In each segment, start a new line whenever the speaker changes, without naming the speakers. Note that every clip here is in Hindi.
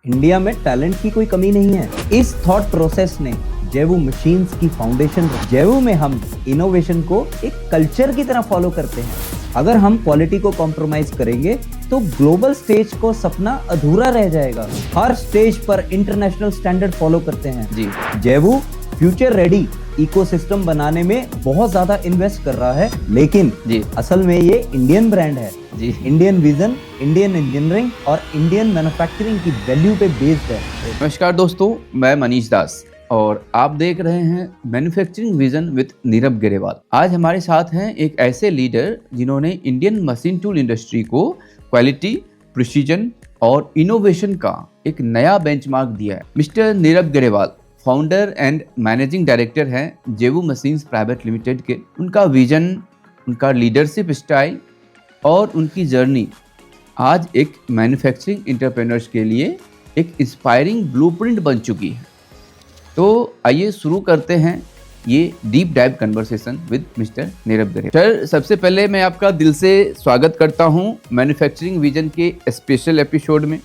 इंडिया में टैलेंट की कोई कमी नहीं है। इस थॉट प्रोसेस ने जेवू मशीन्स की फाउंडेशन। जेवू में हम इनोवेशन को एक कल्चर की तरह फॉलो करते हैं। अगर हम क्वालिटी को कॉम्प्रोमाइज करेंगे तो ग्लोबल स्टेज को सपना अधूरा रह जाएगा। हर स्टेज पर इंटरनेशनल स्टैंडर्ड फॉलो करते हैं।
जी
जेवू फ्यूचर रेडी इकोसिस्टम बनाने में बहुत ज्यादा इन्वेस्ट कर रहा है, लेकिन
जी
असल में ये इंडियन ब्रांड है।
जी
इंडियन विजन, इंडियन इंजीनियरिंग और इंडियन मैन्युफैक्चरिंग की वैल्यू पे बेस्ड है।
नमस्कार दोस्तों, मैं मनीष दास और आप देख रहे हैं manufacturing vision with Nirav Grewal. आज हमारे साथ हैं एक ऐसे लीडर जिन्होंने इंडियन मशीन टूल इंडस्ट्री को क्वालिटी, प्रिसीजन और इनोवेशन का एक नया बेंचमार्क दिया है। Mister Nirav Grewal founder and managing director हैं जेवू मशीन्स प्राइवेट लिमिटेड के। उनका विजन, उनका लीडरशिप स्टाइल और उनकी जर्नी आज एक मैन्युफैक्चरिंग एंटरप्रेन्योर्स के लिए एक इंस्पायरिंग ब्लूप्रिंट बन चुकी है। तो आइए शुरू करते हैं ये deep dive conversation with mister Nirav Grewal. Sir, सबसे पहले मैं आपका दिल से स्वागत करता हूं मैन्युफैक्चरिंग विजन के स्पेशल एपिसोड में।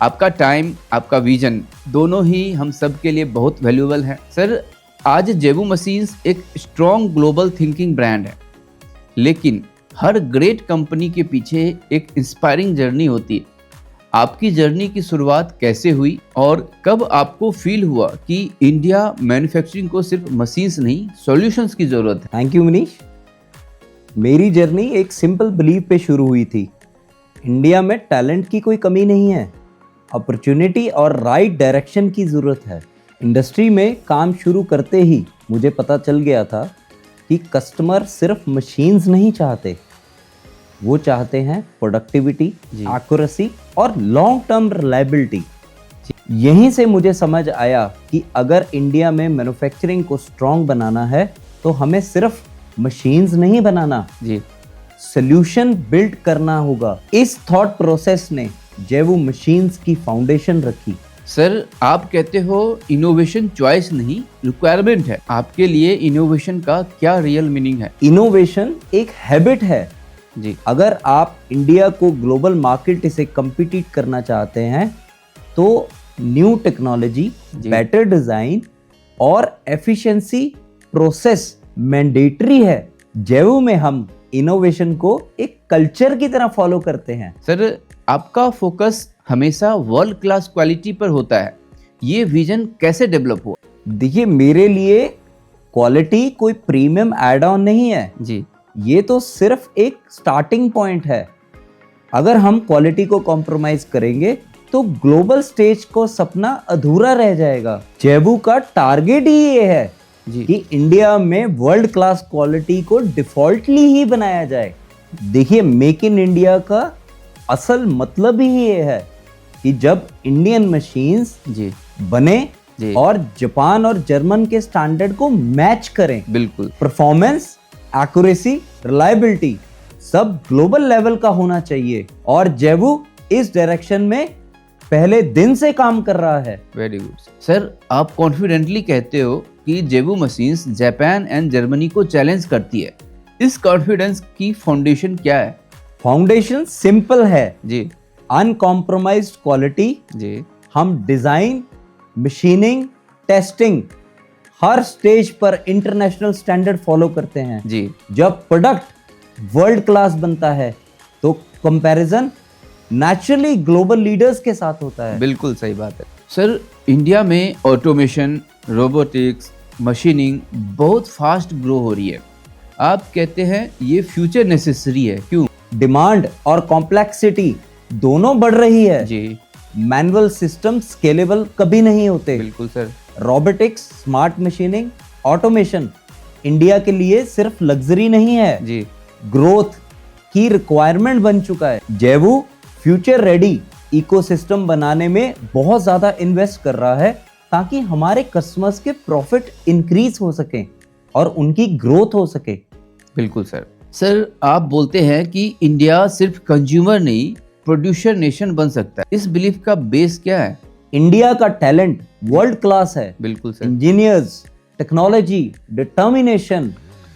आपका टाइम, आपका विजन दोनों ही हम सब के लिए बहुत वैल्यूएबल है। सर, आज जेवू मशीन्स एक स्ट्रॉन्ग ग्लोबल थिंकिंग ब्रांड है, लेकिन हर ग्रेट कंपनी के पीछे एक इंस्पायरिंग जर्नी होती है। आपकी जर्नी की शुरुआत कैसे हुई और कब आपको फील हुआ कि इंडिया मैन्युफैक्चरिंग को सिर्फ मशीन्स नहीं, सॉल्यूशंस की जरूरत है?
Thank you Manish. मेरी जर्नी एक सिंपल बिलीव पे शुरू हुई थी। इंडिया में टैलेंट की कोई कमी नहीं है, अपॉर्चुनिटी और राइट डायरेक्शन की ज़रूरत है। इंडस्ट्री में काम शुरू करते ही मुझे पता चल गया था कि कस्टमर सिर्फ मशीन्स नहीं चाहते, वो चाहते हैं प्रोडक्टिविटी, एक्यूरेसी और लॉन्ग टर्म रिलायबिलिटी। यहीं से मुझे समझ आया कि अगर इंडिया में मैन्युफैक्चरिंग को स्ट्रॉन्ग बनाना है तो हमें सिर्फ मशीन्स नहीं बनाना, सॉल्यूशन बिल्ड करना होगा। इस थॉट प्रोसेस ने जेवू मशीन्स की फाउंडेशन रखी।
सर, आप कहते हो इनोवेशन चॉइस नहीं, रिक्वायरमेंट है। आपके लिए इनोवेशन का क्या रियल मीनिंग है?
इनोवेशन एक हैबिट है
जी।
अगर आप इंडिया को ग्लोबल मार्केट से कम्पिटिट करना चाहते हैं तो न्यू टेक्नोलॉजी, बेटर डिजाइन और एफिशिएंसी प्रोसेस मैंडेटरी है। जेवू में हम इनोवेशन को एक कल्चर की तरह फॉलो करते हैं।
सर, आपका फोकस हमेशा वर्ल्ड क्लास क्वालिटी पर होता है। ये विजन कैसे डेवलप हुआ?
देखिए, मेरे लिए क्वालिटी कोई प्रीमियम एड ऑन नहीं है
जी।
ये तो सिर्फ एक स्टार्टिंग पॉइंट है। अगर हम क्वालिटी को कॉम्प्रोमाइज करेंगे तो ग्लोबल स्टेज को सपना अधूरा रह जाएगा। जेवू का टारगेट ही ये है कि इंडिया में वर्ल्ड क्लास क्वालिटी को डिफॉल्टली ही बनाया जाए। देखिए, मेक इन इंडिया का असल मतलब ही ये है कि जब इंडियन मशीन्स बने और जापान और जर्मन के स्टैंडर्ड को मैच करें।
बिल्कुल।
परफॉर्मेंस, एक्यूरेसी, रिलायबिलिटी सब ग्लोबल लेवल का होना चाहिए और जेवू इस डायरेक्शन में पहले दिन से काम कर रहा है।
Very good. सर, आप कॉन्फिडेंटली कहते हो कि जेवू मशीन्स जापान एंड जर्मनी को चैलेंज करती है। इस कॉन्फिडेंस की फाउंडेशन क्या है?
फाउंडेशन सिंपल है
जी।
Uncompromised quality.
जी।
हम डिजाइन, मशीनिंग, टेस्टिंग हर स्टेज पर इंटरनेशनल स्टैंडर्ड फॉलो करते हैं।
जी।
जब प्रोडक्ट वर्ल्ड क्लास बनता है तो कंपैरिजन नेचुरली ग्लोबल लीडर्स के साथ होता है।
बिल्कुल सही बात है। सर, इंडिया में ऑटोमेशन, रोबोटिक्स, मशीनिंग बहुत फास्ट ग्रो हो रही है। आप कहते हैं ये फ्यूचर नेसेसरी है, क्यों?
डिमांड और कॉम्प्लेक्सिटी दोनों बढ़ रही है।
जी।
मैनुअल सिस्टम स्केलेबल कभी नहीं होते।
बिल्कुल sir.
Robotics, smart machining, automation India के लिए सिर्फ लग्जरी नहीं है,
जी,
ग्रोथ की रिक्वायरमेंट बन चुका है। जेवू फ्यूचर रेडी इकोसिस्टम बनाने में बहुत ज्यादा इन्वेस्ट कर रहा है ताकि हमारे कस्टमर्स के प्रॉफिट इंक्रीज हो सके और उनकी ग्रोथ हो सके।
बिल्कुल सर। सर, आप बोलते हैं कि इंडिया सिर्फ कंज्यूमर नहीं, प्रोड्यूसर नेशन बन सकता है। इस बिलीफ का बेस क्या है?
इंडिया का टैलेंट वर्ल्ड क्लास है।
बिल्कुल सर।
इंजीनियर्स, टेक्नोलॉजी, डिटर्मिनेशन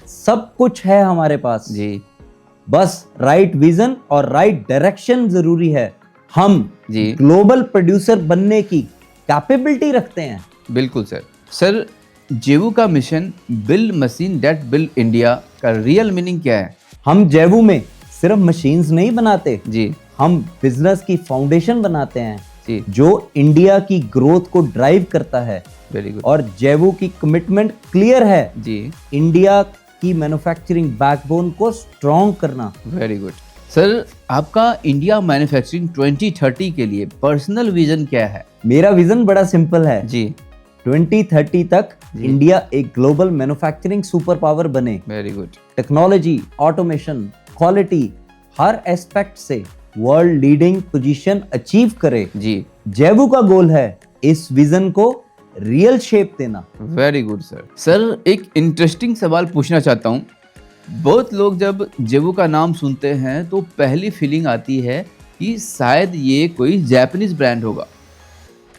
सब कुछ है हमारे पास।
जी।
बस राइट विजन और राइट डायरेक्शन जरूरी है। हम
जी
ग्लोबल प्रोड्यूसर बनने की कैपेबिलिटी रखते हैं।
बिल्कुल सर। सर, जेवू का mission build machine that build India का रियल मीनिंग क्या है?
हम जेवू में सिर्फ मशीन्स नहीं बनाते,
जी
हम बिजनेस की फाउंडेशन बनाते हैं
जी
जो इंडिया की ग्रोथ को ड्राइव करता है।
Very good.
और जेवू की कमिटमेंट क्लियर है,
जी
इंडिया की मैन्युफैक्चरिंग बैकबोन को स्ट्रॉन्ग करना।
Very good. सर, आपका इंडिया मैन्युफैक्चरिंग 2030 के लिए पर्सनल विजन क्या है?
मेरा विजन बड़ा सिंपल है,
जी
2030 तक
जी।
इंडिया एक ग्लोबल मैन्युफैक्चरिंग सुपर पावर बने।
Very good.
Technology, automation, quality, हर एस्पेक्ट से वर्ल्ड लीडिंग पोजीशन अचीव करे।
जी
जेवू का गोल है इस विजन को रियल शेप देना।
Very good sir. सर, एक इंटरेस्टिंग सवाल पूछना चाहता हूँ। बहुत लोग जब जेवू का नाम सुनते हैं तो पहली फीलिंग आती है कि शायद ये कोई जापानीज ब्रांड होगा।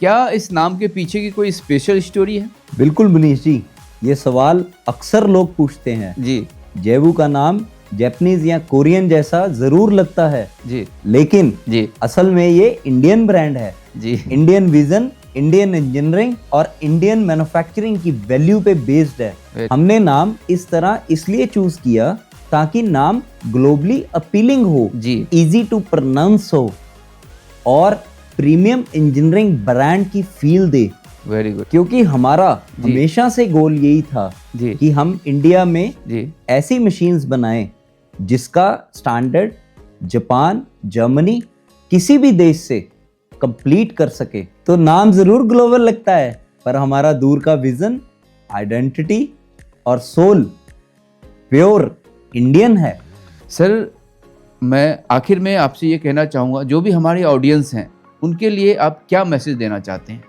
क्या इस नाम के पीछे की कोई स्पेशल स्टोरी है?
बिल्कुल मनीष जी, ये सवाल अक्सर लोग पूछते हैं।
जी
जेवू का नाम जापानीज या कोरियन जैसा जरूर लगता है,
जी
लेकिन
जी
असल में ये इंडियन ब्रांड है।
जी
इंडियन विजन, इंडियन इंजीनियरिंग और इंडियन मैन्युफैक्चरिंग की वैल्यू पे बेस्ड है। हमने नाम इस तरह इसलिए चूज किया ताकि नाम ग्लोबली अपीलिंग हो,
जी
इजी टू प्रोनाउंस हो और प्रीमियम इंजीनियरिंग ब्रांड की फील दे।
Very good.
क्योंकि हमारा हमेशा से गोल यही था
जी
कि हम इंडिया में
जी
ऐसी मशीन्स बनाएं जिसका स्टैंडर्ड जापान, जर्मनी, किसी भी देश से कंप्लीट कर सके। तो नाम जरूर ग्लोबल लगता है, पर हमारा दूर का विजन, आइडेंटिटी और सोल प्योर इंडियन है।
सर, मैं आखिर में आपसे ये कहना चाहूँगा, जो भी हमारी ऑडियंस हैं उनके लिए आप क्या मैसेज देना चाहते हैं?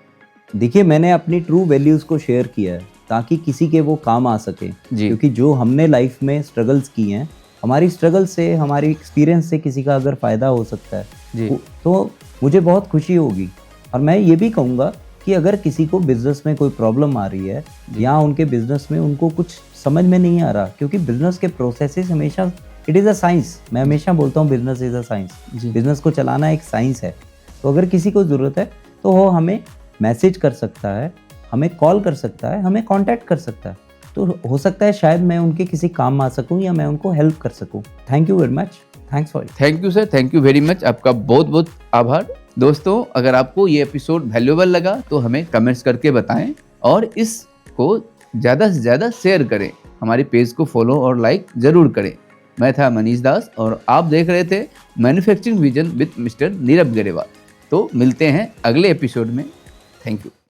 देखिए, मैंने अपनी ट्रू वैल्यूज को शेयर किया है ताकि किसी के वो काम आ सके।
जी
क्योंकि जो हमने लाइफ में स्ट्रगल्स की हैं, हमारी स्ट्रगल से, हमारी एक्सपीरियंस से किसी का अगर फ़ायदा हो सकता है
जी
तो मुझे बहुत खुशी होगी। और मैं ये भी कहूँगा कि अगर किसी को बिजनेस में कोई प्रॉब्लम आ रही है या उनके बिजनेस में उनको कुछ समझ में नहीं आ रहा, क्योंकि बिजनेस के प्रोसेसेस हमेशा, इट इज़ अ साइंस। मैं हमेशा बोलता हूँ बिजनेस इज़ अ साइंस।
जी
बिजनेस को चलाना एक साइंस है। तो अगर किसी को ज़रूरत है तो वो हमें मैसेज कर सकता है, हमें कॉल कर सकता है, हमें कांटेक्ट कर सकता है। तो हो सकता है शायद मैं उनके किसी काम आ सकूं या मैं उनको हेल्प कर सकूं। Thank you very much. Thanks for it.
Thank you sir, thank you very much. आपका बहुत बहुत आभार। दोस्तों, अगर आपको ये एपिसोड वैल्यूएबल लगा तो हमें कमेंट्स करके बताएं और इसको ज़्यादा से ज़्यादा शेयर करें। हमारे पेज को फॉलो और लाइक ज़रूर करें। मैं था मनीष दास और आप देख रहे थे manufacturing vision with mister Neerab Grewal. तो मिलते हैं अगले एपिसोड में। Thank you.